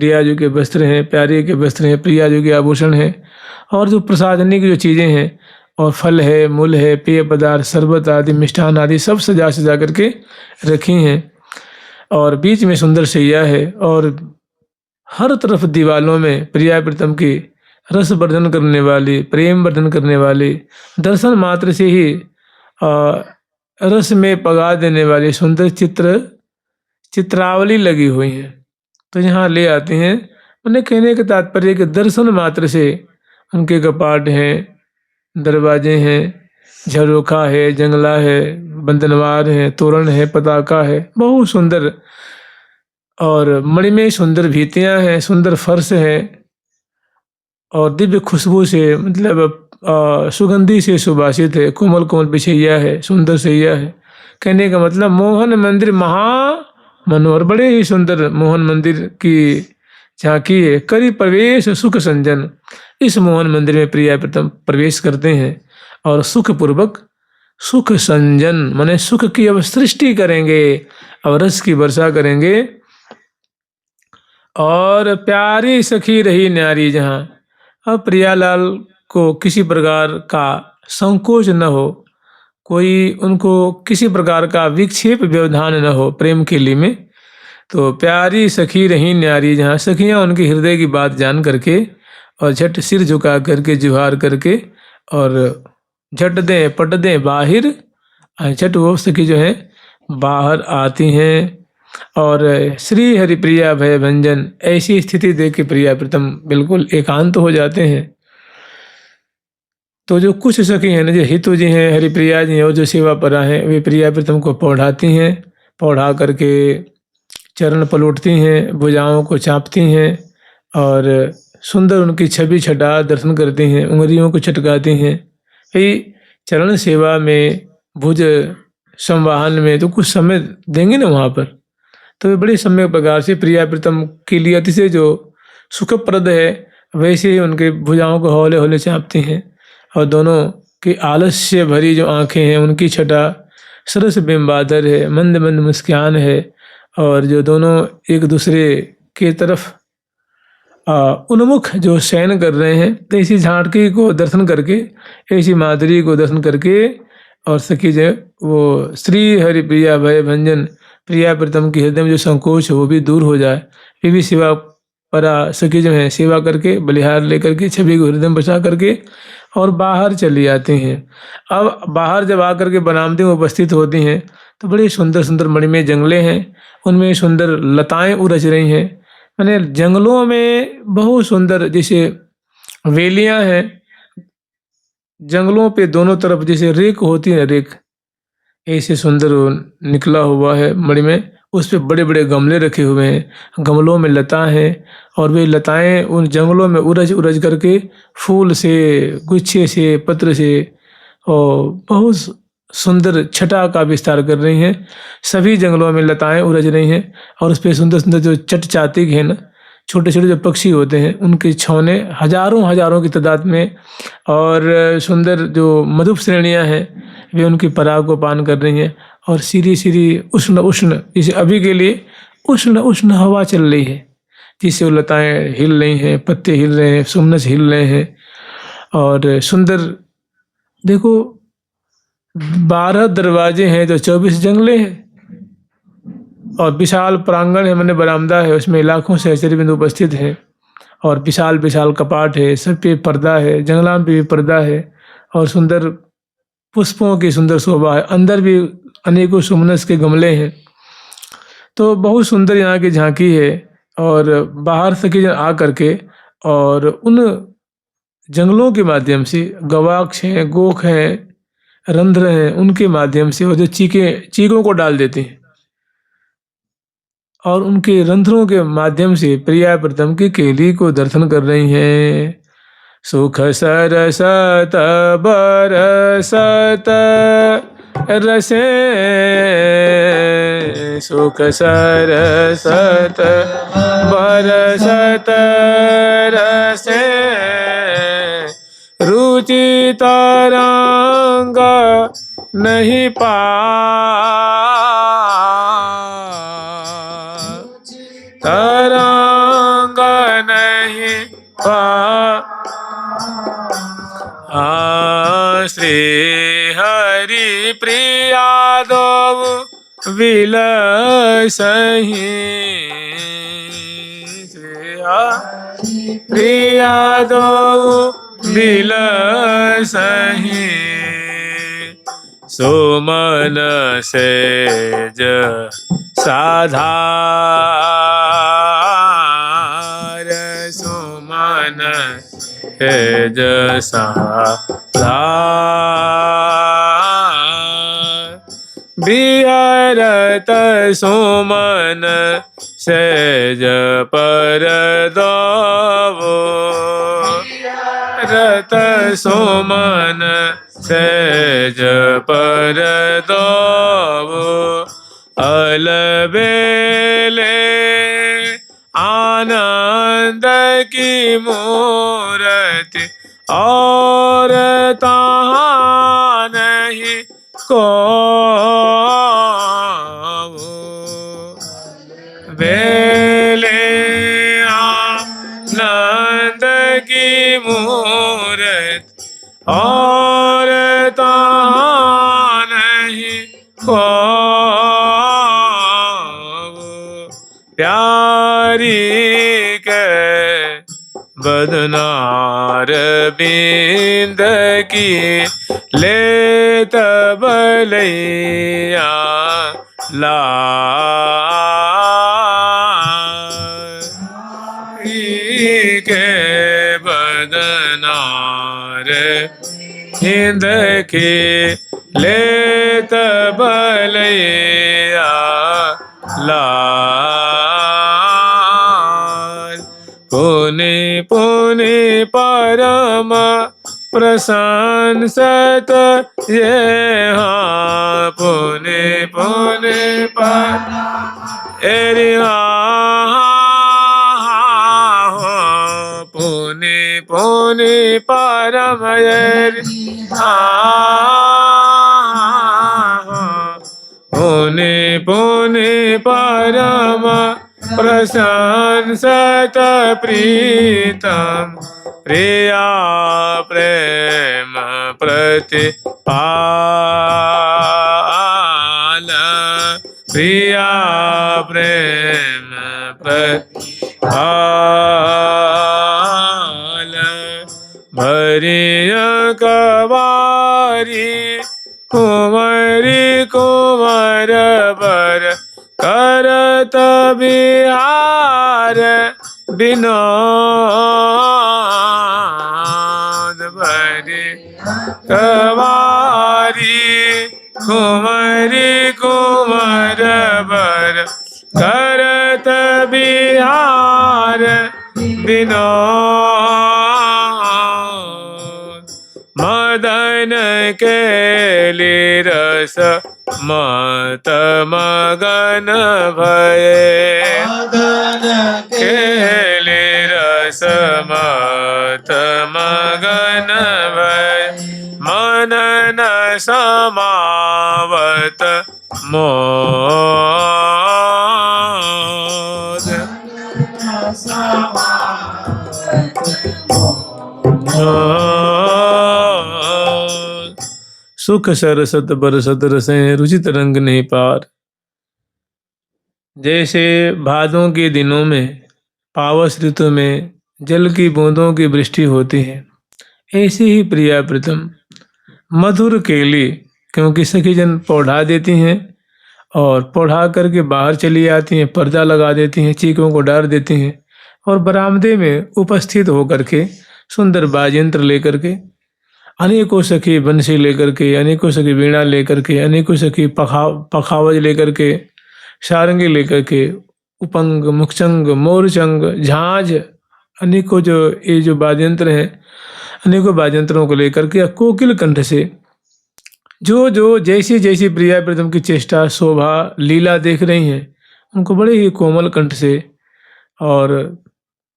प्रिया जी के वस्त्र हैं, प्यारे के वस्त्र हैं, प्रिया जी के आभूषण हैं, और जो प्रसादनी की जो चीज़ें हैं, और फल है, मूल है, पेय पदार्थ, शरबत आदि, मिष्ठान आदि सब सजा सजा करके रखी हैं। और बीच में सुंदर शैया है, और हर तरफ दीवालों में प्रिया प्रीतम की रस वर्धन करने वाली, प्रेम वर्धन करने वाली, दर्शन मात्र से ही रस में पगा देने वाली सुंदर चित्रावली लगी हुई है। तो यहाँ ले आते हैं। मैंने कहने का तात्पर्य कि दर्शन मात्र से उनके कपाट हैं, दरवाजे हैं, झरोखा है, जंगला है, बंधनवार है, तोरण है, पताका है, बहुत सुंदर, और मणिमय सुंदर भीतियाँ हैं, सुंदर फर्श है, और दिव्य खुशबू से, मतलब सुगंधी से सुभाषित है, कोमल कोमल बिछैया है, सुंदर सैया है। कहने का मतलब मोहन मंदिर महा मनोहर, बड़े ही सुंदर मोहन मंदिर की झांकी है। करी प्रवेश सुख संजन, इस मोहन मंदिर में प्रिया प्रीतम प्रवेश करते हैं और सुख पूर्वक सुख संजन माने सुख की अब सृष्टि करेंगे, और रस की वर्षा करेंगे। और प्यारी सखी रही न्यारी जहाँ, अब प्रियालाल को किसी प्रकार का संकोच न हो, कोई उनको किसी प्रकार का विक्षेप व्यवधान न हो प्रेम के लिए में। तो प्यारी सखी रही न्यारी जहाँ, सखियाँ उनके हृदय की बात जान करके और झट सिर झुका करके जुहार करके और झट दें पट दें बाहिर, झट वो सखी जो है बाहर आती हैं। और श्री हरिप्रिया भय भंजन, ऐसी स्थिति देख के प्रिया प्रीतम बिल्कुल एकांत हो जाते हैं। तो जो कुछ सखी हैं ना, जो हितु जी हैं, हरिप्रिया जी हैं, और जो सेवा परा हैं, वे प्रिया प्रीतम को पौढ़ाती हैं, पौढ़ा करके चरण पलटती हैं, भुजाओं को चापती हैं, और सुंदर उनकी छवि छटा दर्शन करती हैं, उंगलियों को चटकाती हैं। ये चरण सेवा में, भुज संवाहन में तो कुछ समय देंगे ना वहाँ पर, तो वे बड़े सम्यक प्रकार से प्रिया प्रीतम के लिए अतिशय जो सुखप्रद है वैसे ही उनके भुजाओं को हौले हौले चापती हैं, और दोनों की आलस्य भरी जो आंखें हैं उनकी छटा सरस बिंबादर है, मंद मंद मुस्कान है, और जो दोनों एक दूसरे की तरफ उन्मुख जो शयन कर रहे हैं, तो ऐसी झांकी को दर्शन करके, ऐसी माधुरी को दर्शन करके, और सखी जो वो श्री हरि प्रिया भय भंजन, प्रिया प्रीतम के हृदय में जो संकोच है वो भी दूर हो जाए। ये भी सेवा परा सखी जो है सेवा करके बलिहार लेकर के छवि को हृदय में बचा करके और बाहर चली आती हैं। अब बाहर जब आकर के बरामदे में उपस्थित होती हैं तो बड़े सुंदर सुंदर मणिमय जंगले हैं, उनमें सुंदर लताएं उरज रही हैं। मैंने जंगलों में बहुत सुंदर जैसे वेलियां हैं, जंगलों पे दोनों तरफ जैसे रेक होती है, रेक ऐसे सुंदर निकला हुआ है मणि में, उस पे बड़े बड़े गमले रखे हुए हैं, गमलों में लता हैं, और वे लताएं उन जंगलों में उरज उरज करके फूल से, गुच्छे से, पत्र से और बहुत सुंदर छटा का विस्तार कर रही हैं। सभी जंगलों में लताएं उरज रही हैं, और उस पर सुंदर सुंदर जो चटचातिक है ना, छोटे छोटे जो पक्षी होते हैं उनके छौने हजारों हजारों की तादाद में, और सुंदर जो मधुप श्रेणियाँ हैं वे उनकी पराग को पान कर रही हैं। और सीरी सीरी उष्ण उष्ण, जैसे अभी के लिए उष्ण उष्ण हवा चल रही है, जिससे वो लताएं हिल रही हैं, पत्ते हिल रहे हैं, सुमनस हिल रहे हैं। और सुंदर देखो 12 दरवाजे हैं तो 24 जंगले हैं, और विशाल प्रांगण है, मैंने बरामदा है, उसमें लाखों सहचरी बिंदु उपस्थित हैं, और विशाल विशाल कपाट है, सब पे पर्दा है, जंगला पे भी पर्दा है, और सुंदर पुष्पों की सुंदर शोभा है, अंदर भी अनेकों सुमनस के गमले हैं। तो बहुत सुंदर यहाँ की झांकी है। और बाहर से कि आ करके और उन जंगलों के माध्यम से गवाक्ष हैं, गोख हैं, रंध्र हैं, उनके माध्यम से वो जो चीकों को डाल देते हैं, और उनके रंध्रों के माध्यम से प्रिया प्रीतम की केली को दर्शन कर रही हैं। सुख सरसत बरसत रसे, सुख सरसत बरसत रसे, रुचि तरंग नहीं पा, तरंग श्री हरि प्रिया दो विलसहि श्री हरि प्रिया दो विलसहि सुमन सेज साधार सुमन सेज साधार बिहरत सुमन सेज पर दो रत सुमन सेज पर दो अलबेले आनंद की मूर्ति और तहाँ नहीं को बेले आनंद की मूर्ति और तहाँ नहीं को प्यारी के बदनार बिंद की लेत बलैया लाई के बदनार हिंद की लेत बलैया लाल पुनि पुनि परम प्रशंसत ये हाँ पुनि पुनि पर पुनि पुनि परम पुनि पुनि परम प्रशंसत प्रीतम प्रिया प्रेम प्रतिपाल प्रिया प्रेम प्रतिपाल भरिय कवारी कुंवरी कुंवर बर करत बिहार विनोद भरी कवारी कुंवरी कुंवर बर करत बिहार विनोद मदन के रस मत मगन भये केले रस मत मगन भय मनन समावत मोद सुख सरसत बरसत रसें रुचित रंग नहीं पार। जैसे भादों के दिनों में पावस ऋतु में जल की बूंदों की वृष्टि होती है, ऐसे ही प्रिया प्रीतम मधुर केली क्योंकि सखी जन पौधा देती हैं और पौधा करके बाहर चली आती हैं, पर्दा लगा देती हैं, चीखों को डाल देती हैं और बरामदे में उपस्थित होकर के सुंदर वाद्ययंत्र लेकर के अनेकों सखी बंसी लेकर के, अनेकों सखी वीणा लेकर के, अनेकों सखी पखावज लेकर के, सारंगी लेकर के, उपंग मुखचंग मोरचंग झांझ अनेकों जो ये जो वाद्ययंत्र हैं अनेकों वाद्ययंत्रों को लेकर के कोकिल कंठ से जो जो जैसी जैसी प्रिया प्रीतम की चेष्टा शोभा लीला देख रही हैं उनको बड़े ही कोमल कंठ से और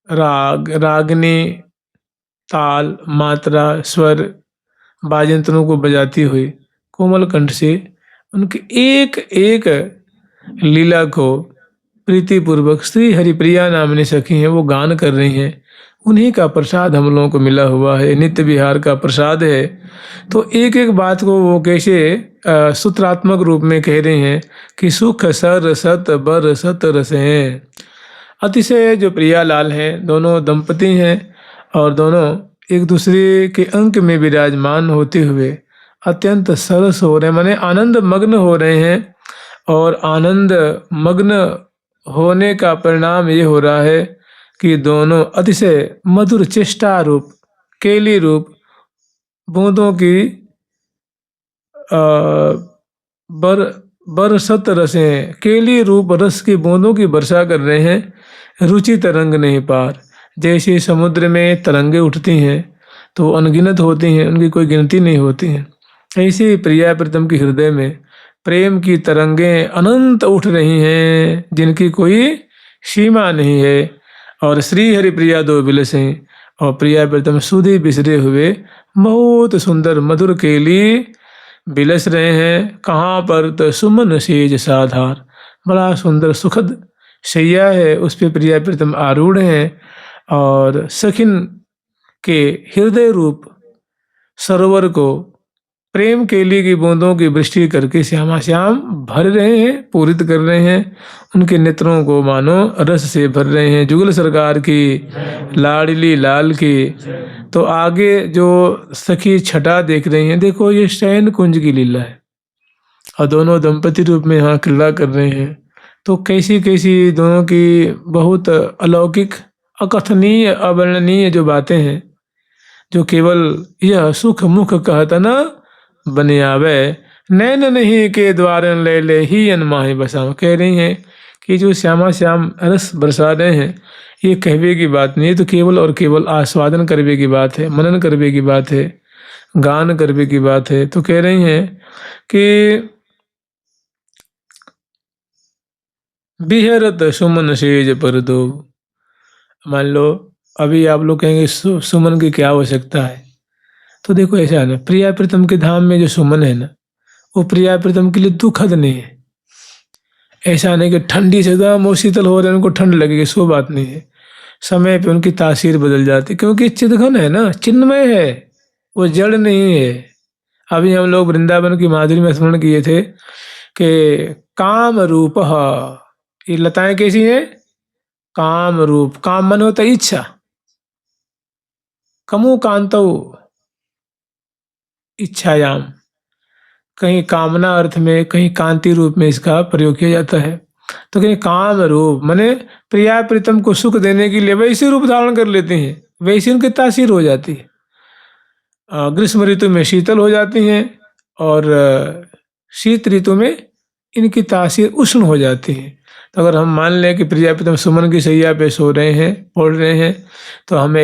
राग रागनी ताल मात्रा स्वर वाद्ययंत्रों को बजाती हुई कोमल कंठ से उनके एक एक लीला को प्रीतिपूर्वक श्री हरिप्रिया नामनी सखी हैं वो गान कर रही हैं, उन्हीं का प्रसाद हम लोगों को मिला हुआ है, नित्य विहार का प्रसाद है। तो एक एक बात को वो कैसे सूत्रात्मक रूप में कह रहे हैं कि सुख सर सत बर सत रस हैं। अतिशय जो प्रियालाल हैं, दोनों दंपति हैं और दोनों एक दूसरे के अंक में विराजमान होते हुए अत्यंत सरस हो रहे हैं, माने आनंद मग्न हो रहे हैं। और आनंद मग्न होने का परिणाम ये हो रहा है कि दोनों अतिशय मधुर चेष्टा रूप केली रूप बूंदों की बर बरसत रसें, केली रूप रस की बूंदों की वर्षा कर रहे हैं। रुचि तरंग नहीं पार, जैसे समुद्र में तरंगे उठती हैं तो अनगिनत होती हैं, उनकी कोई गिनती नहीं होती हैं। ऐसे ही प्रिया प्रीतम के हृदय में प्रेम की तरंगें अनंत उठ रही हैं, जिनकी कोई सीमा नहीं है। और श्री हरि प्रिया दो बिलसें, और प्रिया प्रीतम सुधि बिसरे हुए बहुत सुंदर मधुर केली बिलस रहे हैं। कहाँ पर तो सुमन सेज साधार, बड़ा सुंदर सुखद शैया है, उस पे प्रिया प्रीतम आरूढ़ हैं और सखिन के हृदय रूप सरोवर को प्रेम केली की बूंदों की वृष्टि करके श्यामा श्याम भर रहे हैं, पूरित कर रहे हैं। उनके नेत्रों को मानो रस से भर रहे हैं। जुगल सरकार की, लाडली लाल की। तो आगे जो सखी छटा देख रही हैं, देखो ये शयन कुंज की लीला है और दोनों दंपति रूप में यहाँ क्रीड़ा कर रहे हैं। तो कैसी कैसी दोनों की बहुत अलौकिक, अकथनीय, अवर्णनीय जो बातें हैं, जो केवल यह सुख मुख कहत न बने आवे, नैन नहीं के द्वार ले ले ही अनमाही बसाओ। कह रही हैं कि जो श्यामा श्याम रस बरसा रहे हैं, ये कहवे की बात नहीं, तो केवल और केवल आस्वादन करवे की बात है, मनन करवे की बात है, गान करवे की बात है। तो कह रही हैं कि बिहरत सुमन सेज पर दो। मान लो अभी आप लोग कहेंगे सुमन की क्या आवश्यकता है, तो देखो ऐसा है ना, प्रिया प्रीतम के धाम में जो सुमन है ना, वो प्रिया प्रीतम के लिए दुखद नहीं है। ऐसा नहीं कि ठंडी से एकदम वो शीतल हो रहे हैं, उनको ठंड लगेगी, सो बात नहीं है। समय पे उनकी तासीर बदल जाती, क्योंकि चिदघन है ना, चिन्मय है, वो जड़ नहीं है। अभी हम लोग वृंदावन की माधुरी में स्मरण किए थे कि काम रूप, ये लताएं कैसी हैं? काम रूप। काम मन होता है इच्छा, कमु कांतौ इच्छायाम। कहीं कामना अर्थ में, कहीं कांति रूप में इसका प्रयोग किया जाता है। तो कहीं काम रूप माने प्रिया प्रीतम को सुख देने के लिए वैसे रूप धारण कर लेते हैं, वैसे उनकी तासीर हो जाती है। ग्रीष्म ऋतु में शीतल हो जाती हैं और शीत ऋतु में इनकी तासीर उष्ण हो जाती है। तो अगर हम मान लें कि प्रिया प्रीतम सुमन की शैया पे सो रहे हैं, पढ़ रहे हैं, तो हमें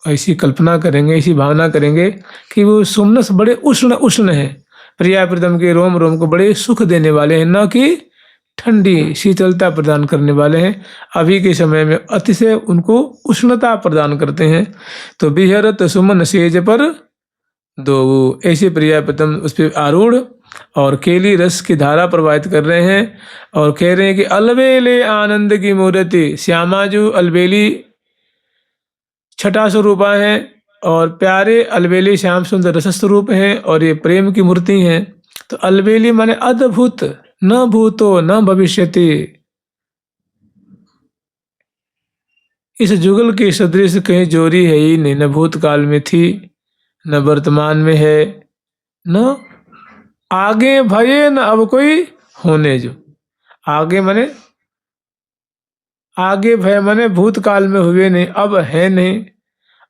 ऐसी कल्पना करेंगे, ऐसी भावना करेंगे कि वो सुमनस बड़े उष्ण उष्ण है, प्रिया प्रीतम के रोम रोम को बड़े सुख देने वाले हैं, न कि ठंडी शीतलता प्रदान करने वाले हैं। अभी के समय में अतिशय उनको उष्णता प्रदान करते हैं। तो बिहरत सुमन सेज पर दो, ऐसे प्रिया प्रीतम उस पर आरूढ़ और केली रस की धारा प्रवाहित कर रहे हैं और कह रहे हैं कि अलबेले आनंद की मूर्ति। श्यामा जो अलबेली छठा स्वरूपा हैं और प्यारे अलबेली श्याम सुंदर रस स्वरूप हैं और ये प्रेम की मूर्ति हैं। तो अलबेली माने अद्भुत, न भूतो न भविष्यति। इस जुगल की सदृश कहीं जोरी है ही नहीं, न भूतकाल में थी, न वर्तमान में है, न आगे भये, न अब कोई होने जो। आगे माने आगे भय माने भूतकाल में हुए नहीं, अब है नहीं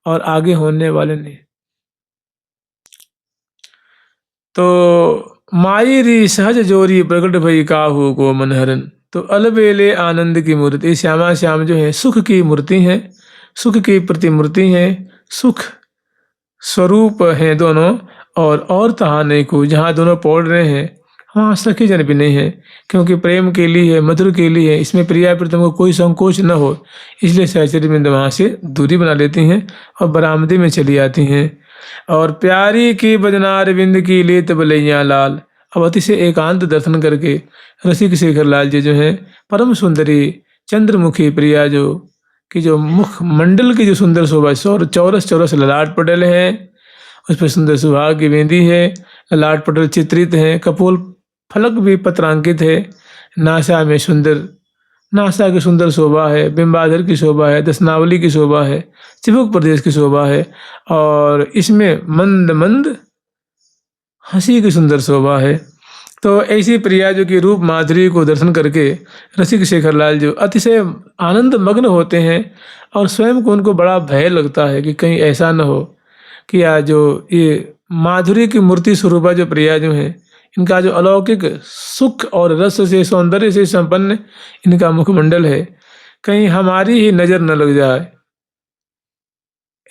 और आगे होने वाले नहीं। तो माई री सहज जोरी प्रकट भई काहू को मनहरन। तो अलबेले आनंद की मूर्ति श्यामा श्याम जो है सुख की मूर्ति है, सुख की प्रतिमूर्ति है, सुख स्वरूप हैं दोनों। और तहा नहीं को, जहाँ दोनों पौड़ रहे हैं वहाँ सखी जन भी नहीं है, क्योंकि प्रेम के लिए है, मधुर के लिए है, इसमें प्रिया प्रीतम को कोई संकोच न हो, इसलिए सहचरी बिंद वहाँ से दूरी बना लेती हैं और बरामदी में चली आती हैं। और प्यारी की बदनार बिंद की लेत बलैया लाल। अब अतिशय एकांत दर्शन करके रसिक शेखर लाल जी जो हैं, परम सुंदरी चंद्रमुखी प्रिया जो कि जो मुख मंडल की जो सुंदर शोभा, चौरस चौरस ललाट पटल है, उस पर सुंदर सुहाग की बिंदी है, ललाट पटल चित्रित है, कपोल फलक भी पत्रांकित है, नासा में सुंदर, नासा की सुंदर शोभा है, बिंबाधर की शोभा है, दशनावली की शोभा है, चिबुक प्रदेश की शोभा है, और इसमें मंद मंद हंसी की सुंदर शोभा है। तो ऐसी प्रिया जो कि रूप माधुरी को दर्शन करके रसिक शेखरलाल जो अतिशय आनंद मग्न होते हैं, और स्वयं को उनको बड़ा भय लगता है कि कहीं ऐसा न हो कि जो ये माधुरी की मूर्ति स्वरूपा जो प्रिया जो है, इनका जो अलौकिक सुख और रस से सौंदर्य से संपन्न इनका मुखमंडल है, कहीं हमारी ही नज़र न लग जाए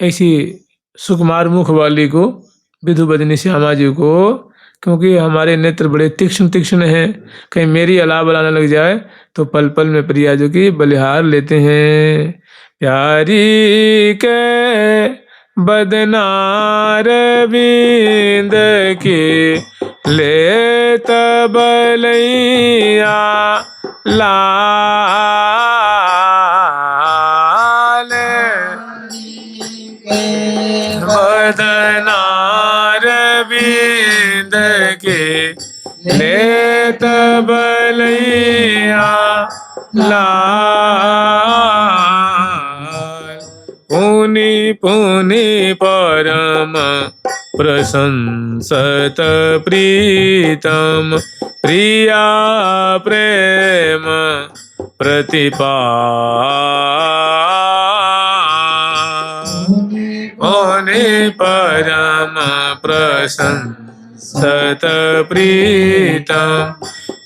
ऐसी सुकुमार मुख वाली को, विधु बदनी श्यामा जी को, क्योंकि हमारे नेत्र बड़े तीक्ष्ण तीक्ष्ण हैं, कहीं मेरी अलाव न लग जाए तो पल पल में प्रिया जो की बलिहार लेते हैं। प्यारी के बदनार बिंद के ले तबलैया लाल, बदनार बिंद के ले तबलैया लाल, पुनि पुनि परम प्रशंसत प्रीतम प्रिया प्रेम प्रतिपाल, पुनि परम प्रशंसत प्रीतम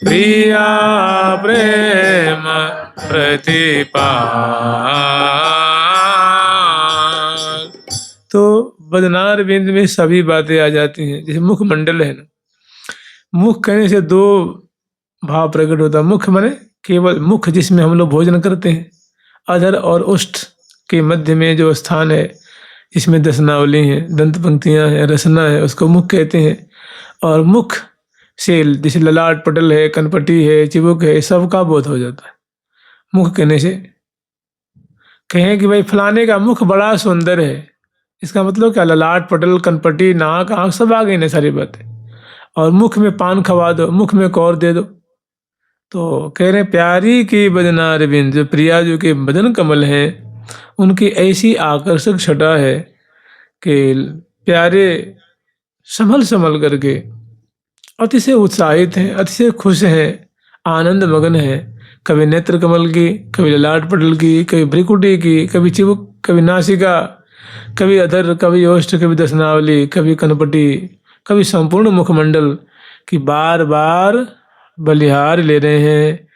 प्रिया प्रेम प्रतिपाल। तो बदनार बिंद में सभी बातें आ जाती हैं। जैसे मुख मंडल है ना, मुख कहने से दो भाव प्रकट होता है। मुख माने केवल मुख जिसमें हम लोग भोजन करते हैं, अधर और ओष्ठ के मध्य में जो स्थान है, इसमें दशनावली है, दंत पंक्तियां हैं, रसना है, उसको मुख कहते हैं। और मुख से जैसे ललाट पटल है, कनपटी है, चिबुक है, सबका बोध हो जाता है। मुख कहने से कहें कि भाई फलाने का मुख बड़ा सुंदर है, इसका मतलब क्या? ललाट पटल, कनपटी, नाक, आँख सब आ गई ना सारी बातें। और मुख में पान खवा दो, मुख में कौर दे दो। तो कह रहे प्यारी की बदनार बिंद, जो प्रिया जो के बदन कमल हैं, उनकी ऐसी आकर्षक छटा है कि प्यारे संभल संभल करके अतिशय उत्साहित हैं, अतिशय खुश हैं, आनंद मगन हैं। कभी नेत्र कमल की, कभी ललाट पटल की, कभी भ्रिकुटी की, कभी चिबुक, कभी नासिका, कभी अधर, कभी ओष्ठ, कभी दशनावली, कभी कनपटी, कभी संपूर्ण मुखमंडल की बार बार बलिहार ले रहे हैं।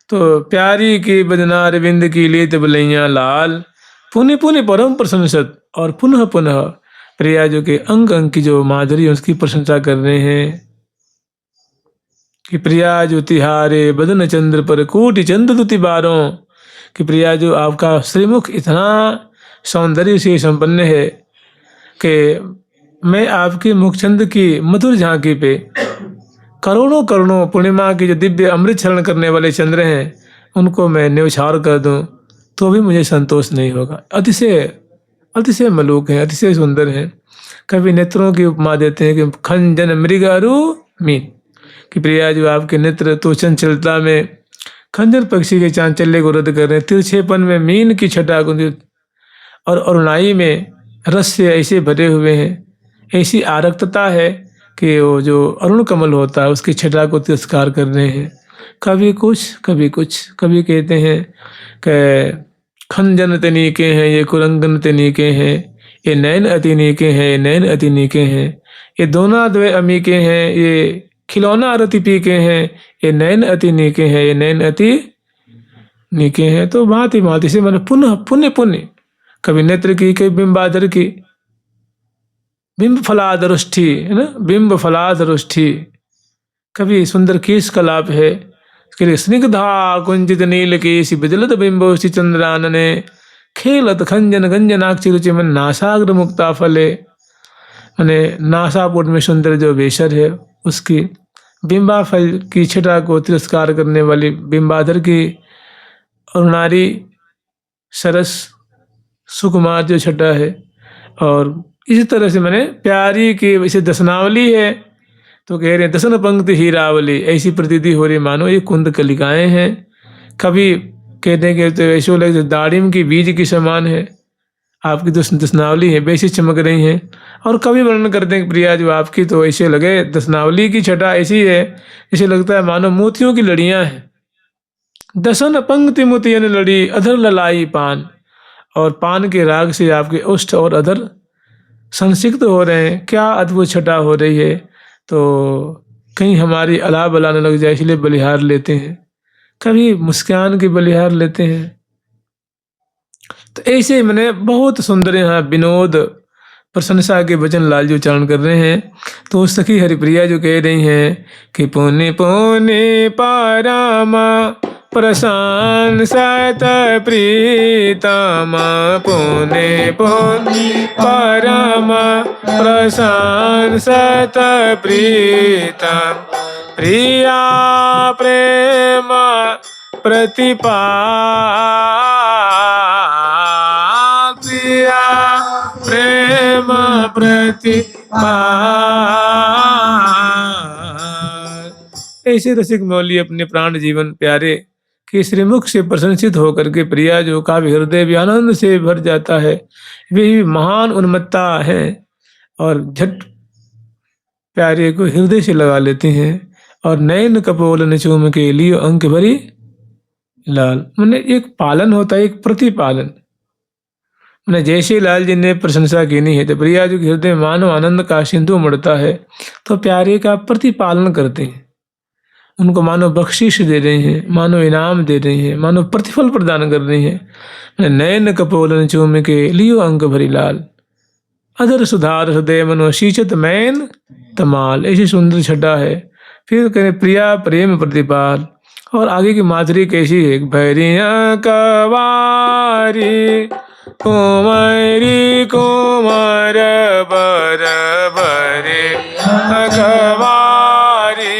तो प्यारी की बदनार बिंद की लेत बलैया लाल, पुनि पुनि परम प्रशंसत, और पुनः पुनः प्रिया जो के अंग अंग की जो माधुरी है उसकी प्रशंसा कर रहे हैं कि प्रिया जो तिहारे बदन चंद्र पर कोटि चंद्र दुति बारों, कि प्रिया जो आपका श्रीमुख इतना सौंदर्य से संपन्न है कि मैं आपके मुखचंद की मधुर झांकी पे करोड़ों करोड़ों पूर्णिमा की जो दिव्य अमृत शरण करने वाले चंद्र हैं, उनको मैं न्यौछावर कर दूं तो भी मुझे संतोष नहीं होगा। अतिशय अतिशय मलूक हैं, अतिशय सुंदर हैं। कभी नेत्रों की उपमा देते हैं कि खंजन मृगारू मीन, कि प्रिया जो आपके नेत्र तो चंचलता में खंजर पक्षी के चांचल्य को रद्द कर रहे हैं, तिरछेपन में मीन की छटा को, और अरुणाई में रस से ऐसे भरे हुए हैं, ऐसी आरक्तता है कि वो जो अरुण कमल होता है उसकी छटा को तिरस्कार कर रहे हैं। कभी कुछ कभी कुछ, कभी कहते हैं कि खंजन तनीके हैं, ये कुरंगन तनीके हैं, ये नैन अति नीके हैं, ये नैन अति नीके हैं, ये दोना द्वे अमीके हैं, ये खिलौना अरति पीके हैं, ये नैन अति नीके हैं, ये नैन अति नीके हैं। तो भांति भांति से मैंने पुनः पुण्य पुण्य, कभी नेत्र की, कभी बिंबाधर की, बिंब फलादरुष्टि है ना, बिंब फलादरुष्टि, कभी सुंदर केश कलाप है, स्निग्धा कुंजित नील केशी बिजलत बिंबोषि चंद्रानने, खेलत खंजन गंजनाक्षि रुचि मन नासाग्र मुक्ता फले, मैंने नासापुट में सुंदर जो बेशर है उसकी बिंबा फल की छटा को तिरस्कार करने वाली बिंबाधर की अरुणारी सरस सुकुमार जो छटा है। और इसी तरह से मैंने प्यारी की वैसे दसनावली है, तो कह रहे हैं दसन पंक्ति हीरावली, ऐसी प्रतीति हो रही मानो ये कुंद कलिकाएं हैं। कभी कहते हैं कि तो ऐसे लगे दाड़िम की बीज की समान है, आपकी दसनावली है वैसी चमक रही हैं। और कभी वर्णन करते हैं कि प्रिया जो आपकी तो ऐसे लगे दसनावली की छटा ऐसी है, ऐसे लगता है मानो मोतियों की लड़ियां हैं। दसन पंक्ति मोतियन लड़ी अधर ललाई पान, और पान के राग से आपके ओष्ठ और अधर संसिक्त हो रहे हैं। क्या अद्भुत छटा हो रही है। तो कहीं हमारी अला बला न लग जाए इसलिए बलिहार लेते हैं, कभी मुस्कान की बलिहार लेते हैं। तो ऐसे मैंने बहुत सुंदर यहाँ विनोद प्रशंसा के वचन लालजी उच्चारण कर रहे हैं। तो सखी हरिप्रिया जो कह रही हैं कि पुण्य पुण्य परमा प्रशंसत प्रीतम, पुण्य पुण्य परमा प्रशंसत प्रीतम, प्रिया प्रेम प्रतिपा, प्रिया प्रेम प्रतिपा। ऐसे रसिक मौली अपने प्राण जीवन प्यारे के श्रीमुख से प्रशंसित होकर के प्रिया जो काव्य हृदय भी आनंद से भर जाता है, वे महान उन्मत्ता है और झट प्यारे को हृदय से लगा लेते हैं। और नयन कपोल न चूम के लिए अंक भरी लाल, मैंने एक पालन होता है, एक प्रतिपालन। मैंने जैसे लाल जी ने प्रशंसा की नहीं है तो प्रिया जो हृदय मानो आनंद का सिंधु मड़ता है, तो प्यारे का प्रतिपालन करते हैं, उनको मानो बख्शिश दे रहे हैं, मानो इनाम दे रहे हैं, मानो प्रतिफल प्रदान कर रहे हैं। नयन कपोलन चूम के लियो अंक भरी लाल, अधर सुधार हृदय मनो शीचत मैन तमाल, ऐसी सुंदर छटा है। फिर कहें प्रिया प्रेम प्रतिपाल, और आगे की माधुरी कैसी है। भैरिया कवारी कुमारी कुमार बर भरे कवारी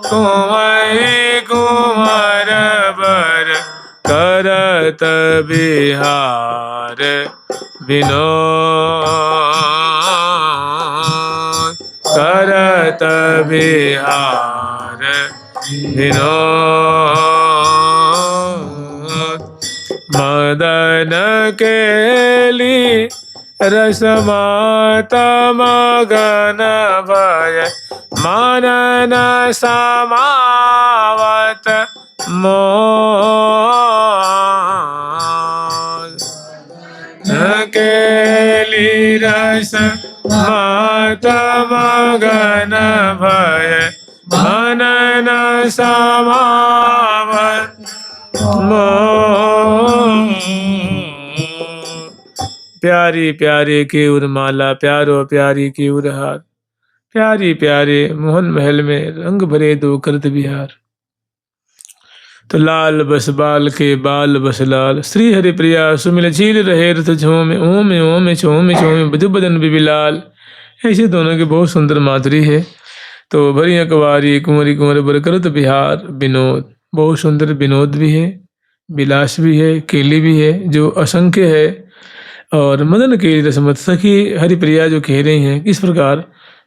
कुमारी कुमार बर, करत बिहार विनोद, करत बिहार विनोद, मदन केली रसमात मगन भय, मनन समावत मोल, केली रस मात मगन भय, मनन समावत मोल। प्यारी प्यारे की उर्माला, प्यारो प्यारी की उरहार, प्यारी प्यारे मोहन महल में रंग भरे दो करत बिहार। तो लाल बस बाल के बाल बस लाल, श्री हरि प्रिया सुमिल झील रहे रथ झोम, ओम ओम छोम छोम बधु बदन बिबिलाल। ऐसे दोनों की बहुत सुंदर माधुरी है। तो भरी अकवारी कुंवरी कुंवर बर करत बिहार विनोद, बहुत सुंदर विनोद भी है, विलास भी है, केली भी है जो असंख्य है। और मदन केली रसमत सखी हरिप्रिया जो कह रही हैं इस प्रकार,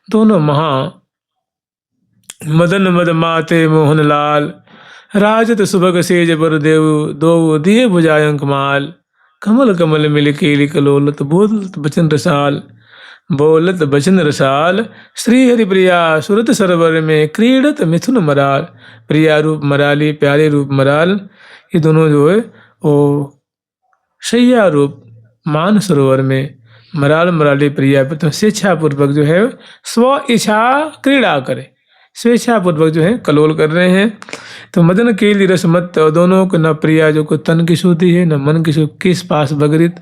दोनों महा मदन मद माते मोहन लाल, राजत सुभग सेज बर देव दो दिए भुजायंक माल, कमल कमल मिल केली कलोलत बोलत बचन रसाल, बोलत बचन रसाल, श्री हरिप्रिया सुरत सरोवर में क्रीडत मिथुन मराल। प्रिया रूप मराली, प्यारे रूप मराल, ये दोनों जो है वो शैया रूप मान सरोवर में मराल मराली प्रिया तो स्वेच्छापूर्वक जो है स्व इच्छा क्रीड़ा करे, स्वेच्छापूर्वक जो है कलोल कर रहे हैं। तो मदन केली रस मत, दोनों को न प्रिया जो को तन की सूती है न मन की किस पास बगरित,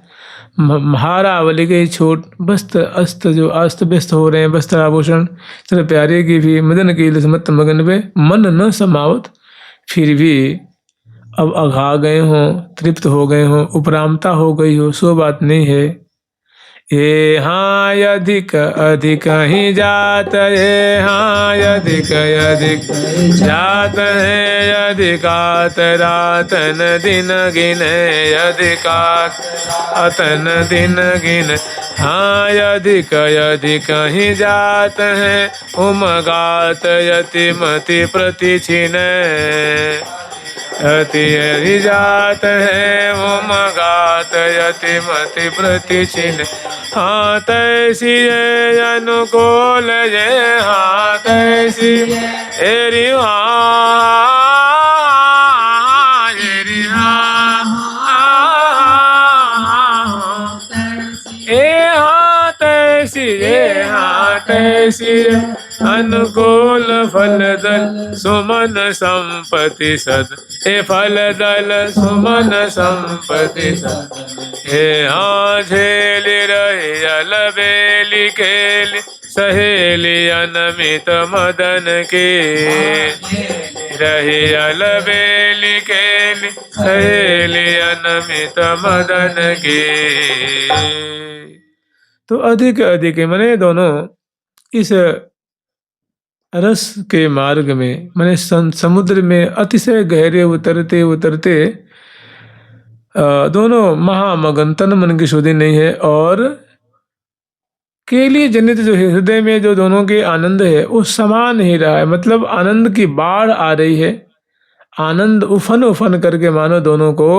महारावली के छोट वस्त्र अस्त जो अस्त व्यस्त हो रहे हैं वस्त्र आभूषण, चल प्यारे की भी मदन केली रस मत मगन पे मन न समावत, फिर भी अब अघा गए हों, तृप्त हो गए हों, उपरामता हो गई हो, सो बात नहीं है। ये हाँ अधिक अधिक ही जात, ये हाँ अधिक अधिक जात है, अधिकात रातन दिन गिने, अधिकात अतन दिन गिने। हाँ अधिक अधिक ही जात है, उमगात यति मति प्रति छिने, अति यदि जात है उमगात यति मति प्रति छिने। हाँ तैसी ये अनुकूल ये, हाँ तैसी एरी एरी हाँ तैसी ये, हाँ तैसी अनुकूल फल दल सुमन संपत्ति सद, हे फल दल सुमन संपत्ति सद। हे हाँ झेली रही अलबेली खेली, सहेली अनमित मदन की, रही अलबेली खेली, सहेली अनमित मदन की। तो अधिक अधिक माने दोनों इस रस के मार्ग में, माने समुद्र में अतिशय गहरे उतरते उतरते दोनों महामगन, तन मन की शुद्धि नहीं है। और केली जनित जो हृदय में जो दोनों के आनंद है वो समान ही रहा है, मतलब आनंद की बाढ़ आ रही है, आनंद उफन उफन करके मानो दोनों को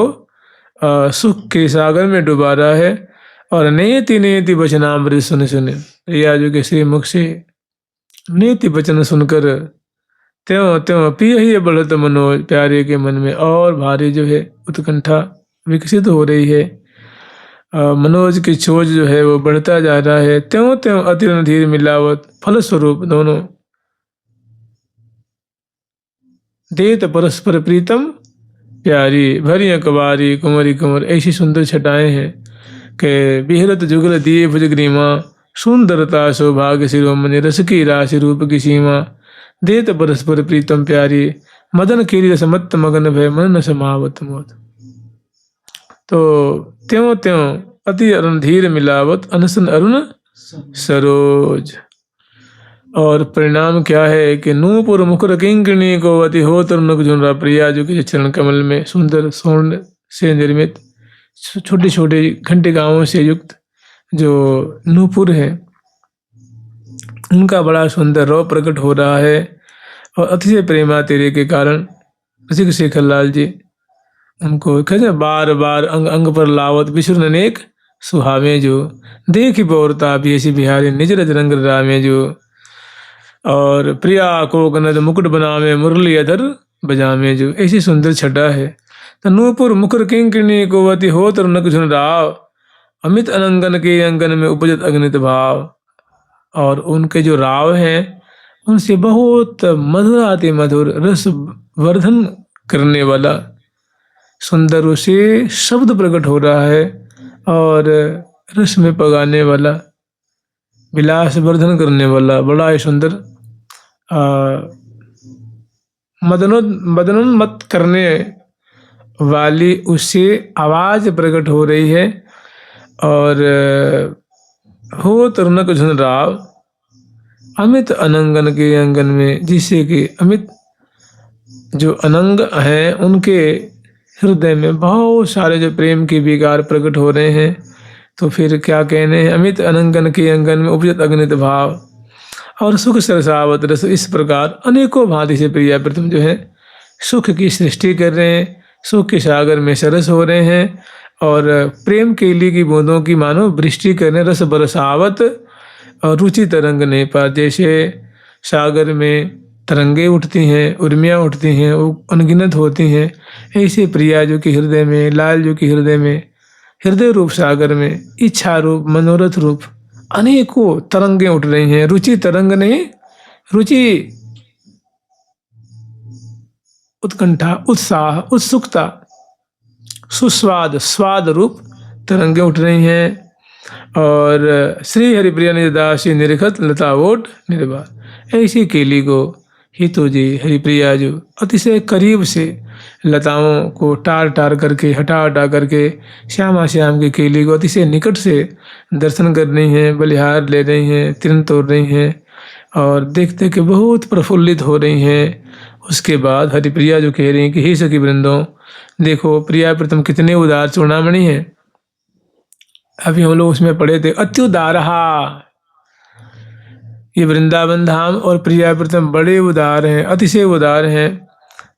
सुख के सागर में डुबा रहा है। और नेति नेति वचनामृत सुन सुने, प्रियाजू के श्री मुख से नीति वचन सुनकर त्यों त्यों पिय ही बढ़त मनोज, प्यारे के मन में और भारी जो है उत्कंठा विकसित हो रही है, मनोज की छोज जो है वो बढ़ता जा रहा है। त्यों त्यों अति धीर मिलावत फलस्वरूप दोनों देत परस्पर प्रीतम प्यारी, भरी अकबारी कुंवरी कुंवर। ऐसी सुंदर छटाएं हैं कि बिहरत जुगल दिए भुजग्रीमा, सुंदरता सौभाग्य शिरोमणि, रस की राशि रूप की सीमा, देत परस्पर प्रीतम प्यारी, मदन केरी रसमत्त मगन भय, मन न समावत मोत। तो त्यों त्यों अति अरुण धीर मिलावत, अनसन अरुण सरोज। और परिणाम क्या है कि नूपुर मुकुर किंकिणी को अति हो तरुण झुनरा, प्रिया जो कि चरण कमल में सुंदर स्वर्ण से निर्मित छोटे छोटे घंटिकाओं से युक्त जो नूपुर है, उनका बड़ा सुंदर रौ प्रकट हो रहा है। और अतिशय प्रेमा तेरे के कारण रसिक शेखर लाल जी उनको कहते बार बार अंग अंग पर लावत, विष्णु अनेक सुहावे जो, देख बोरता भी ऐसी बिहारी निज रज रंग रामे जो। और प्रिया को गनद मुकुट बनावे, मुरली अधर बजामे जो। ऐसी सुंदर छटा है। तो नूपुर मुकुर किंकिणी को अति हो तरुणक झुन राव, अमित अनंगन के अंगन में उपजत अग्नित भाव। और उनके जो राव हैं उनसे बहुत मधुर आते मधुर रस वर्धन करने वाला सुंदर उसे शब्द प्रकट हो रहा है, और रस में पगाने वाला, विलास वर्धन करने वाला बड़ा ही सुंदर मदनोन्मत करने वाली उससे आवाज प्रकट हो रही है। और हो तरुणक झुन राव, अमित अनंगन के अंगन में, जिससे कि अमित जो अनंग हैं उनके हृदय में बहुत सारे जो प्रेम के विकार प्रकट हो रहे हैं। तो फिर क्या कहने हैं, अमित अनंगन के अंगन में उपजत अग्नित भाव, और सुख सरसावत रस। इस प्रकार अनेकों भांति से प्रिया प्रथम जो है सुख की सृष्टि कर रहे हैं, सुख के सागर में सरस हो रहे हैं, और प्रेम केली की बूंदों की मानो वृष्टि करने, रस बरसावत। और रुचि तरंग ने पर, जैसे सागर में तरंगे उठती हैं, उर्मियाँ उठती हैं, वो अनगिनत होती हैं, ऐसे प्रिया जो कि हृदय में, लाल जो कि हृदय में, हृदय रूप सागर में इच्छा रूप मनोरथ रूप अनेकों तरंगे उठ रही हैं। रुचि तरंग नहीं, रुचि उत्कंठा, उत्साह, उत्सुकता, सुस्वाद, स्वाद रूप तरंगे उठ रही हैं। और श्री हरिप्रिया निजदासी निरखत लता वोट निर्वाद। ऐसी केली को हितु जी हरिप्रिया जो अतिशय करीब से लताओं को टार टार करके, हटा हटा करके श्यामा श्याम के केले को अतिशय निकट से दर्शन कर रही हैं, बलिहार ले रही हैं, तिरन तोड़ रही हैं और देखते कि बहुत प्रफुल्लित हो रही हैं। उसके बाद हरिप्रिया जो कह रही हैं कि हे सखी वृंदों, देखो प्रिया प्रीतम कितने उदार चूड़ामणि हैं। अभी हम लोग उसमें पढ़े थे अत्युदारहा, ये वृंदावन धाम और प्रिया प्रीतम बड़े उदार हैं, अतिशय उदार हैं।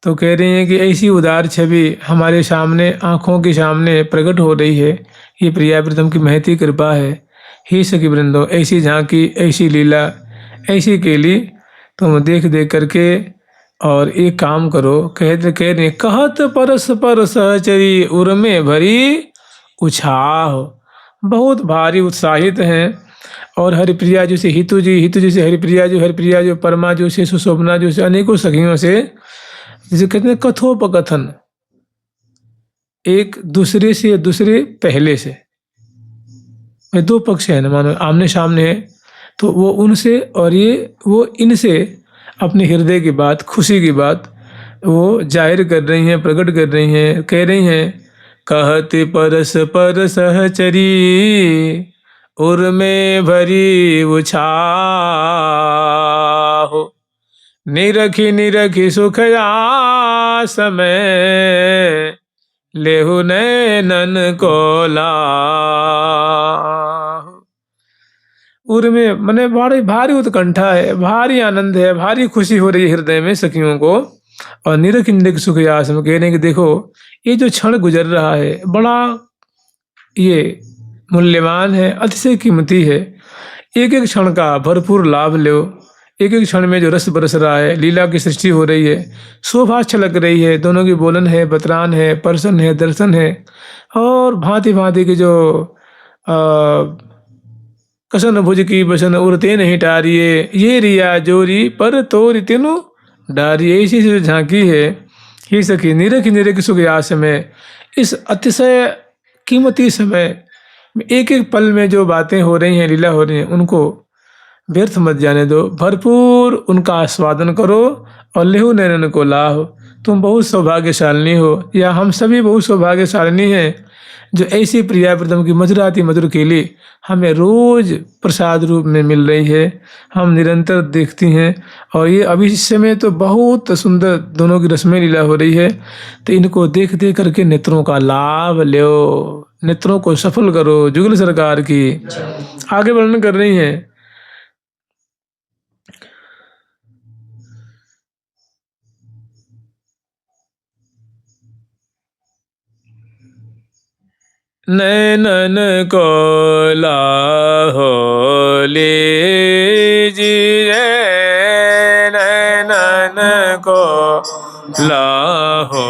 तो कह रही हैं कि ऐसी उदार छवि हमारे सामने, आँखों के सामने प्रकट हो रही है, ये प्रिया प्रीतम की महती कृपा है। हे सखी वृंदों, ऐसी झांकी, ऐसी लीला, ऐसी केली तुम देख देख करके और एक काम करो। कह रहे कहत परस पर सहचरी उर्मे भरी उछाह, बहुत भारी उत्साहित हैं। और हरिप्रिया जो से हितु जी से हरिप्रिया जो परमा जो से सुशोभना जो से अनेकों सखियों से, जिसे कहते हैं कथोपकथन, एक दूसरे से दूसरे पहले से, दो पक्ष है ना, मानो आमने सामने है, तो वो उनसे और ये वो इनसे अपने हृदय की बात, खुशी की बात वो जाहिर कर रही हैं, प्रकट कर रही हैं। कह रही हैं कहते परस पर सहचरी उर्मे भरी उछाह, निरखी निरखी सुख समय लेहु नैनन को लाह। उर्मे मने बड़ी भारी उत्कंठा है, भारी आनंद है, भारी खुशी हो रही है हृदय में सखियों को। और निरख निरख सुख में कह रहे हैं कि देखो ये जो क्षण गुजर रहा है बड़ा ये मूल्यवान है, अतिशय कीमती है। एक एक क्षण का भरपूर लाभ लो। एक एक क्षण में जो रस बरस रहा है, लीला की सृष्टि हो रही है, शोभा छलक रही है, दोनों की बोलन है, बतरान है, परसन है, दर्शन है, और भांति भांति की जो कसन भुज की बसन उड़ते नहीं टारिये, ये रिया जोरी पर तोरी तीनों डारिये। ऐसी जो झांकी है ये सखी निरख निरख सुख आस में, इस अतिशय कीमती समय एक एक पल में जो बातें हो रही हैं, लीला हो रही हैं, उनको व्यर्थ मत जाने दो, भरपूर उनका आस्वादन करो और लेहु नैनन को लाहो। तुम बहुत सौभाग्यशालिनी हो, या हम सभी बहुत सौभाग्यशालिनी हैं जो ऐसी प्रिया प्रीतम की मधुराति मधुर केली हमें रोज प्रसाद रूप में मिल रही है, हम निरंतर देखती हैं। और ये अभी इस समय तो बहुत सुंदर दोनों की रस्में लीला हो रही है, तो इनको देख देख करके नेत्रों का लाभ लो, नेत्रों को सफल करो। जुगल सरकार की आगे वर्णन कर रही हैं। नैनन को लाहो लीजिए, नैनन को लाहो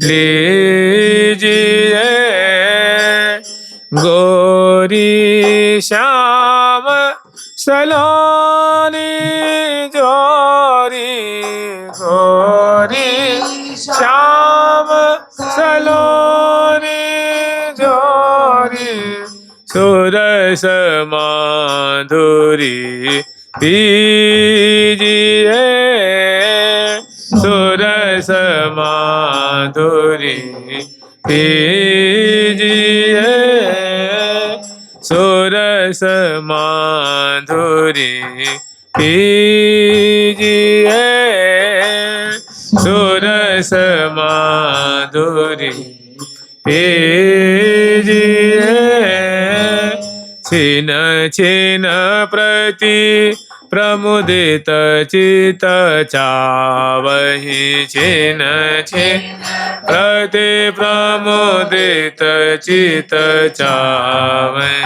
लीजिए, गोरी श्याम सलोनी जोरी, गोरी श्याम सलोनी जोरी, सुरस माधुरी पीजिए, सुरस माधुरी पीजिए, सुरस माधुरी पीजिए, सुरस माधुरी पीजिए। छिन छिन प्रति प्रमुदित चित चावहि, छिन छिन प्रति प्रमुदित चित चावहि,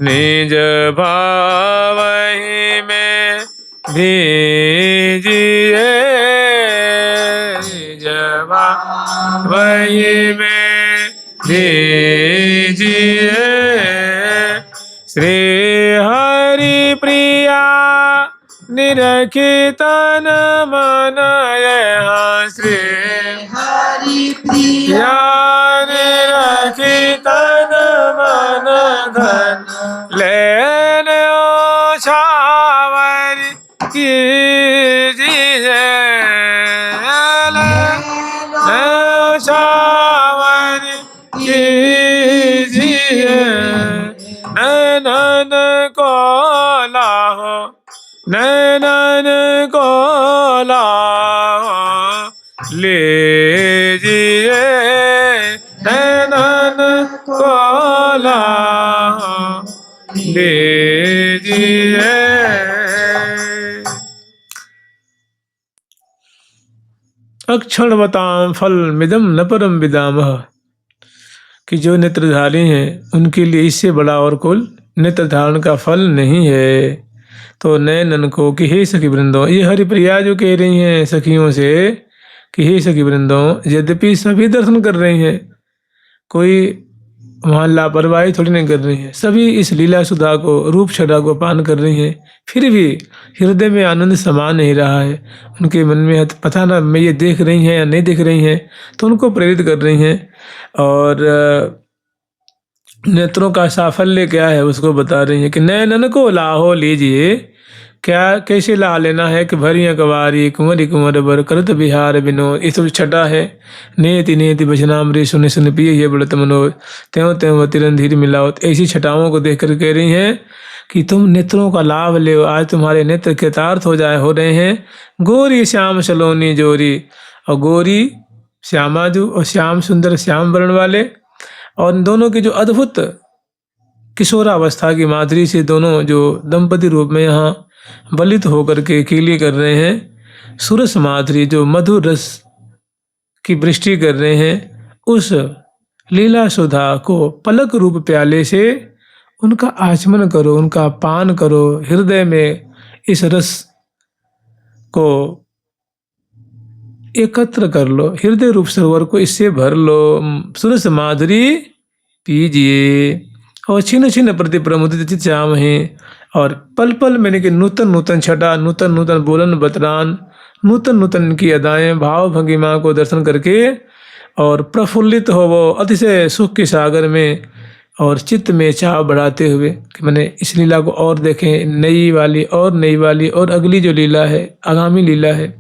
निज भावहि में दीजिए, निज भावहि में दीजिए। श्री हरि प्रिया निरखितन मन यहाँ, श्री हरि प्रिया निरखितन मन धन लेने छावर कीजिए। लीजिए नैनन को लाओ लीजिए। अक्षणवतां फल मिदम न परम विदामः, कि जो नेत्रधारी हैं उनके लिए इससे बड़ा और कोई नेत्र धारण का फल नहीं है। तो नैनन को कि हे सखी वृंदों, ये हरिप्रिया जो कह रही हैं सखियों से कि हे सखी वृंदों, यद्यपि सभी दर्शन कर रही हैं, कोई वहाँ लापरवाही थोड़ी नहीं कर रही हैं, सभी इस लीला सुधा को रूप छटा को पान कर रही हैं, फिर भी हृदय में आनंद समा नहीं रहा है। उनके मन में पता ना मैं ये देख रही हैं या नहीं देख रही हैं, तो उनको प्रेरित कर रही हैं। और नेत्रों का साफल्य क्या है उसको बता रही है कि नैनन को लाहो लीजिए। क्या कैसे ला लेना है कि भरिया कवारी कुंवरी कुंवर बर करत बिहार विनोद, ये सब छटा है। नेति नेति भजनामृत सुन सुन पिए ये बड़त मनोज, त्यों त्यों तिरंधीर मिलाओ। ऐसी छटाओं को देख कर कह रही हैं कि तुम नेत्रों का लाभ ले, आज तुम्हारे नेत्र कृतार्थ हो रहे हैं। गोरी श्याम सलोनी जोरी, और गोरी श्यामाजू और श्याम सुंदर श्याम वर्ण वाले, और इन दोनों की जो अद्भुत किशोरावस्था की माधुरी से दोनों जो दंपति रूप में यहाँ बलित होकर के कीली कर रहे हैं, सुरस माधुरी जो मधुर रस की वृष्टि कर रहे हैं, उस लीला सुधा को पलक रूप प्याले से उनका आचमन करो, उनका पान करो, हृदय में इस रस को एकत्र कर लो, हृदय रूप सरोवर को इससे भर लो, सुरस माधुरी पीजिए। और छिन्न छिन्न प्रति प्रमुदित चामहे, और पल पल मैंने कि नूतन नूतन छटा, नूतन नूतन बोलन बतरान, नूतन नूतन की अदाएं भाव भंगिमा को दर्शन करके और प्रफुल्लित हो वो अतिशय सुख के सागर में, और चित्त में चाव बढ़ाते हुए कि मैंने इस लीला को और देखें, नई वाली और नई वाली और अगली जो लीला है, आगामी लीला है,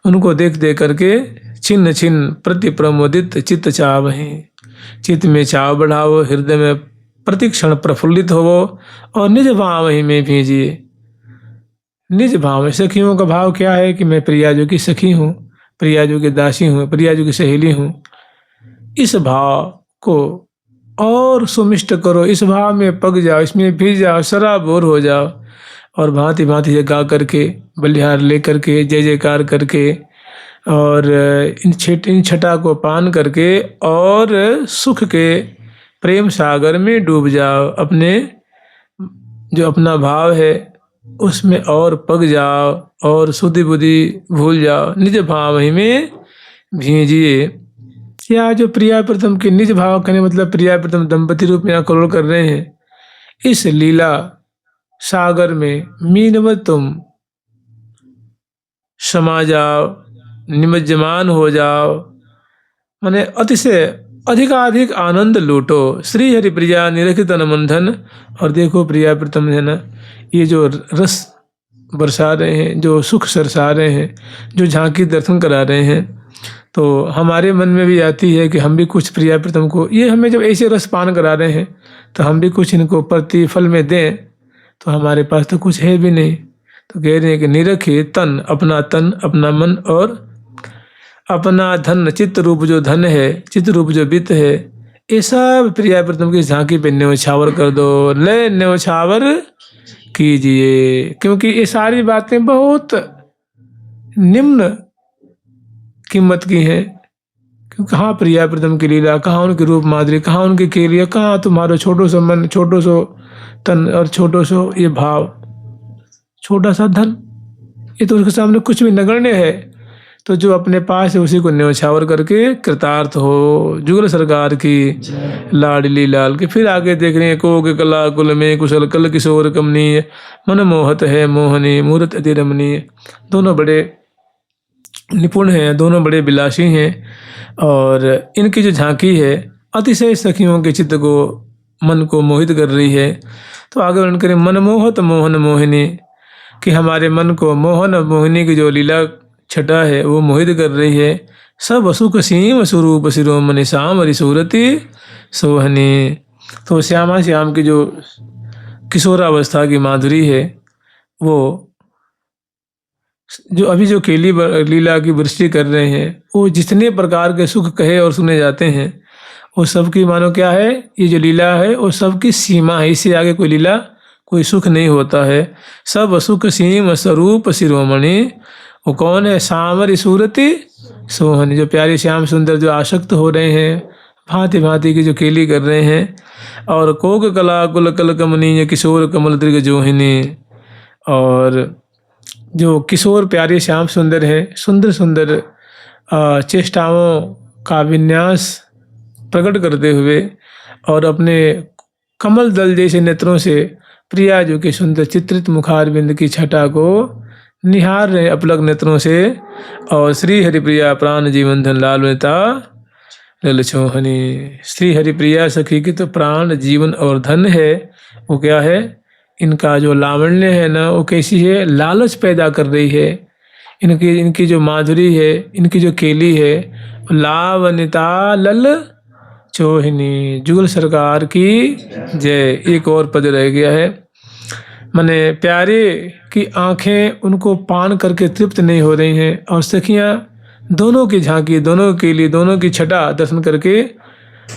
उनको देख देख करके छिन्न छिन्न प्रति प्रमोदित चित्त चावहे, चित्त में चाव बढ़ाओ, हृदय में प्रतिक्षण प्रफुल्लित होवो, और निज भाव ही में भीजिए। निज भाव में, सखियों का भाव क्या है कि मैं प्रियाजू की सखी हूँ, प्रियाजू की दासी हूँ, प्रियाजू की सहेली हूँ। इस भाव को और सुमिष्ट करो, इस भाव में पग जाओ, इसमें भीज जाओ, सराबोर हो जाओ, और भांति भांति से गा करके, बलिहार ले करके, जय जयकार करके, और इन छटा को पान करके और सुख के प्रेम सागर में डूब जाओ। अपने जो अपना भाव है उसमें और पग जाओ, और सुधि बुद्धि भूल जाओ, निज भाव ही में भीजिए। या जो प्रिया प्रथम के निज भाव करने मतलब प्रिया प्रथम दंपति रूप में यहाँ करोड़ कर रहे हैं, इस लीला सागर में मीनवत तुम समा जाओ, निमज्जमान हो जाओ, माने अतिशय अधिकाधिक आनंद लूटो। श्री हरि प्रिया निरखित अनुमंथन। और देखो प्रिया प्रथम है ना, ये जो रस बरसा रहे हैं, जो सुख सरसा रहे हैं, जो झांकी दर्शन करा रहे हैं, तो हमारे मन में भी आती है कि हम भी कुछ प्रिया प्रथम को, ये हमें जब ऐसे रस पान करा रहे हैं तो हम भी कुछ इनको प्रतिफल में दें, तो हमारे पास तो कुछ है भी नहीं। तो कह रहे हैं कि निरखे तन, अपना मन और अपना धन, चित्त रूप जो धन है, चित्त रूप जो वित्त है, ये सब प्रिया प्रथम की झांकी पे न्यौछावर कर दो, ले न्यौछावर कीजिए। क्योंकि ये सारी बातें बहुत निम्न कीमत की हैं। क्योंकि कहाँ प्रिया प्रथम की लीला, कहाँ उनकी रूप माधुरी, कहाँ उनकी केलिया, कहाँ तुम्हारा छोटो सो मन, छोटो सो तन और छोटो सो ये भाव, छोटा सा धन, ये तो उसके सामने कुछ भी नगण्य है। तो जो अपने पास है उसी को न्यौछावर करके कृतार्थ हो। जुगल सरकार की लाडली लाल के। फिर आगे देख रहे हैं, को के कला कुल में कुशल कल किशोर कमनीय, मन मोहत है मोहनी मूर्त अति रमणीय। दोनों बड़े निपुण हैं, दोनों बड़े विलासी हैं, और इनकी जो झांकी है अतिशय सखियों के चित्त को, मन को मोहित कर रही है। तो आगे वर्णन करें, मनमोहत मोहन मोहिनी, कि हमारे मन को मोहन मोहिनी की जो लीला छटा है वो मोहित कर रही है। सब सुख सीम स्वरूप शिरोमणि श्याम रिसूरति सोहनी। तो श्यामा श्याम की जो किशोरावस्था की माधुरी है वो जो अभी जो केली लीला की वृष्टि कर रहे हैं, वो जितने प्रकार के सुख कहे और सुने जाते हैं, वो सब की मानो क्या है, ये जो लीला है वो सब की सीमा है, इससे आगे कोई लीला कोई सुख नहीं होता है। सब सुख सीम स्वरूप शिरोमणि, वो कौन है, सामरी सूरति सोहनी, जो प्यारे श्याम सुंदर जो आसक्त हो रहे हैं, भांति भांति की जो केली कर रहे हैं। और कोक कला कुल कल कमनीय किशोर कमल दृग जोहिनी, और जो किशोर प्यारे श्याम सुंदर हैं, सुंदर सुंदर चेष्टाओं का विन्यास प्रकट करते हुए और अपने कमल दल जैसे नेत्रों से प्रिया जो कि सुंदर चित्रित मुखारविंद की छटा को निहार रहे अपलक नेत्रों से। और श्री हरिप्रिया प्राण जीवन धन लालता ललछोहनी, श्री हरिप्रिया सखी की तो प्राण जीवन और धन है। वो क्या है, इनका जो लावण्य है ना, वो कैसी है, लालच पैदा कर रही है। इनकी जो माधुरी है, इनकी जो केली है, लावनिता लल चोहिनी, जुगल सरकार की जय। एक और पद रह गया है, माने प्यारे की आंखें उनको पान करके तृप्त नहीं हो रही हैं, और सखियां दोनों की झांकी, दोनों के लिए, दोनों की छटा दर्शन करके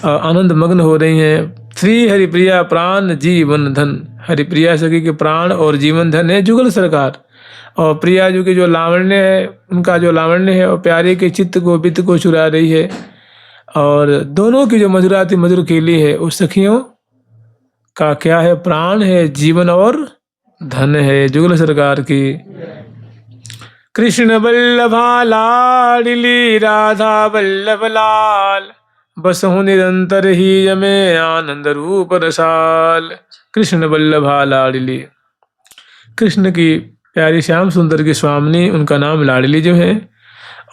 आनंद मग्न हो रही हैं। श्री हरिप्रिया प्राण जीवन धन, हरिप्रिया सखी के प्राण और जीवन धन है जुगल सरकार। और प्रिया जो की जो लावण्य है, उनका जो लावण्य है, और प्यारे के चित्त को वित्त को चुरा रही है। और दोनों की जो मधुराति मधुर केली है, उस सखियों का क्या है, प्राण है, जीवन और धन है, जुगल सरकार की। कृष्ण वल्लभा लाडली राधा वल्लभ लाल, बसहु निरंतर ही यमे आनंद रूप रसाल। कृष्ण वल्लभा लाडली, कृष्ण की प्यारी श्याम सुंदर की स्वामिनी, उनका नाम लाडली जो है।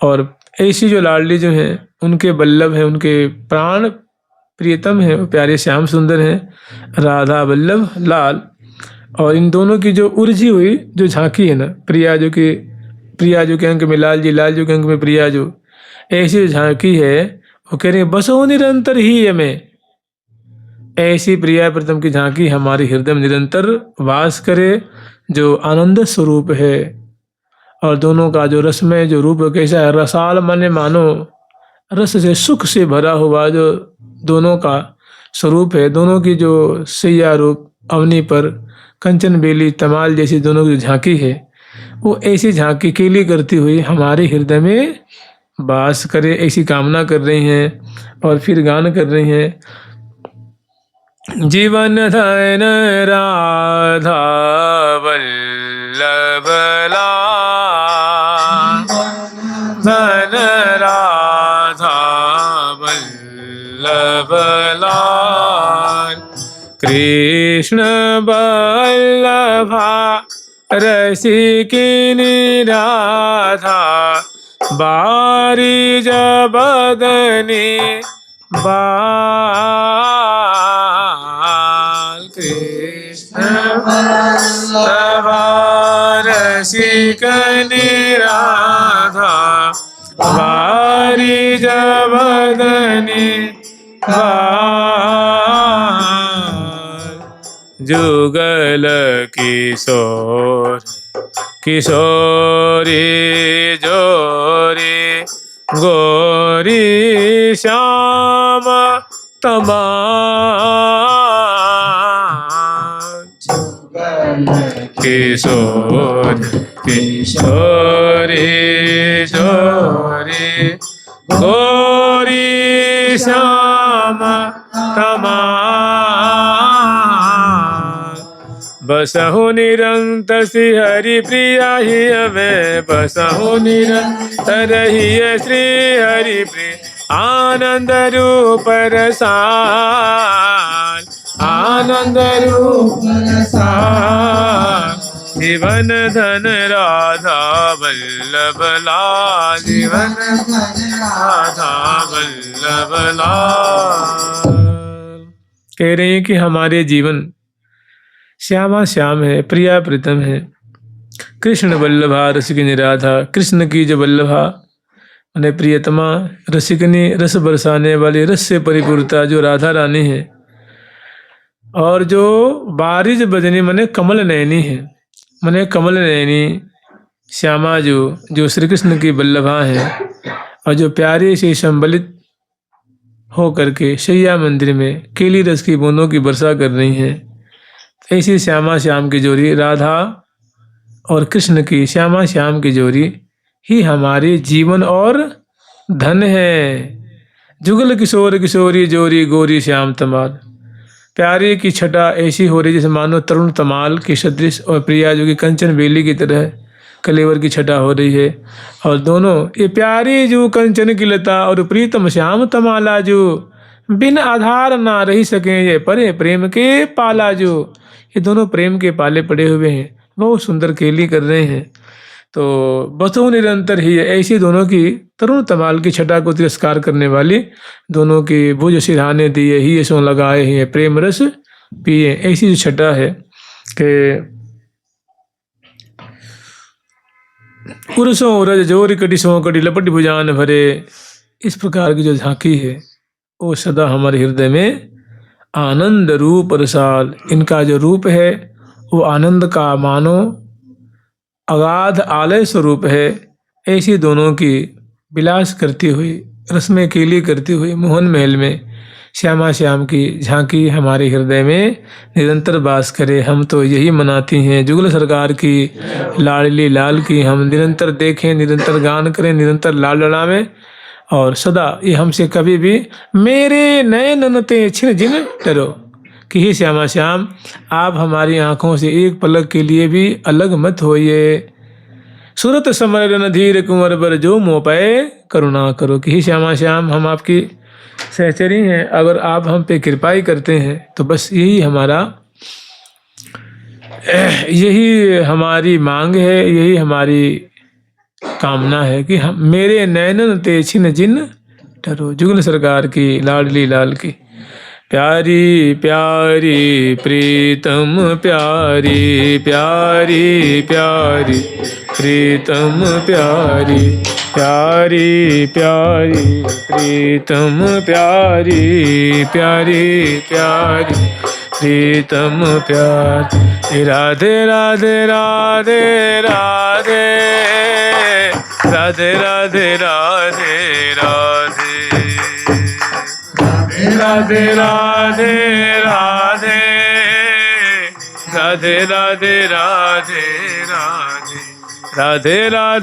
और ऐसी जो लाडली जो है, उनके वल्लभ है, उनके प्राण प्रियतम है, वो प्यारे श्याम सुंदर हैं, राधा वल्लभ लाल। और इन दोनों की जो उर्जी हुई जो झांकी है ना, प्रिया जो के अंक में लाल जी, लाल जो के अंक में प्रिया, जो ऐसी झांकी है, वो कह रहे हैं बसो निरंतर ही हमें, ऐसी प्रिया प्रीतम की झांकी हमारे हृदय में निरंतर वास करे, जो आनंद स्वरूप है। और दोनों का जो रसमय जो रूप कैसा है, रसाल माने मानो रस से सुख से भरा हुआ जो दोनों का स्वरूप है। दोनों की जो सैया रूप अवनी पर कंचन बेली तमाल जैसी दोनों की झांकी है, वो ऐसी झांकी केली करती हुई हमारे हृदय में वास करे, ऐसी कामना कर रही हैं। और फिर गान कर रही हैं, जीवन धन राधा वल्लभ लाल, धन राधा वल्लभ लाल, कृष्ण वल्लभा रसिकिनी राधा, बारी जबदनी बाल। कृष्ण वल्लभा रसिकिनी राधा, बारी जबदनी बाल। जुगल किशोर किशोरी जोरी, गोरी श्याम तमाल। किशोर किशोरी जोरी, गोरी श्याम तमाल। बसहु निरंतर श्री हरि प्रिया ही हमें, बसहु निरंतर ही श्री हरि प्रिय, आनंद रूप रसाल, आनंद रूप रसाल। जीवन धन राधा वल्लभ लाल, जीवन धन राधा वल्लभ लाल। कह रही हैं कि हमारे जीवन श्यामा श्याम है, प्रिया प्रीतम है। कृष्ण वल्लभा रसिकिनी राधा, कृष्ण की जो वल्लभा माने प्रियतमा, रसिकिनी रस बरसाने वाली, रस से परिपूर्णता जो राधा रानी है। और जो बारिज बजनी माने कमल नयनी है, माने कमल नयनी श्यामा जो श्री कृष्ण की वल्लभा हैं और जो प्यारे से संबलित हो करके शैया मंदिर में केली रस की बूंदों की वर्षा कर रही हैं, ऐसी श्यामा श्याम की जोड़ी राधा और कृष्ण की श्यामा श्याम की जोड़ी ही हमारे जीवन और धन है। जुगल किशोर किशोरी जोरी गोरी श्याम तमाल, प्यारे की छटा ऐसी हो रही जैसे मानो तरुण तमाल की सदृश और प्रिया जो कि कंचन बेली की तरह कलेवर की छटा हो रही है। और दोनों ये प्यारी जो कंचन की लता और प्रीतम श्याम तमाला जो बिन आधार ना रही सके ये परे प्रेम के पाला जो, ये दोनों प्रेम के पाले पड़े हुए हैं, बहुत सुंदर केली कर रहे हैं। तो बसु निरंतर ही ऐसी दोनों की तरुण तमाल की छटा को तिरस्कार करने वाली दोनों की भुज सिरहाने दिए ही सो लगाए ही प्रेम रस पिए, ऐसी जो छटा है कि उरसों उरज जोर कटी सो कटी लपट भुजान भरे, इस प्रकार की जो झांकी है वो सदा हमारे हृदय में आनंद रूप रसाल, इनका जो रूप है वो आनंद का मानो अगाध आलय स्वरूप है। ऐसी दोनों की विलास करती हुई रस्में केली करती हुई मोहन महल में श्यामा श्याम की झांकी हमारे हृदय में निरंतर वास करे। हम तो यही मनाती हैं जुगल सरकार की लाडली लाल की हम निरंतर देखें, निरंतर गान करें, निरंतर लाल लड़ावें और सदा ये हमसे कभी भी मेरे नए ननते छिन जिन डरो कि हे श्यामा श्याम आप हमारी आंखों से एक पलक के लिए भी अलग मत होइए। सूरत समर नधीर कुंवर बर जो मोह पाए करुणा करो, कि हे श्यामा श्याम हम आपकी सहचरी हैं, अगर आप हम पे कृपाई करते हैं तो बस यही हमारी मांग है, यही हमारी कामना है कि हम मेरे नैनन ते छिन जिन डरो। जुगल सरकार की लाडली लाल की प्यारी प्यारी प्रीतम प्यारी प्यारी प्यारी प्रीतम प्यारी प्यारी प्यारी प्रीतम प्यारी प्यारी प्यारी प्रीतम प्यारी राधे राधे राधे राधे राधे राधे राधे राधे राधे राधे राधे राधे राधे राधे राधे राधे राधे।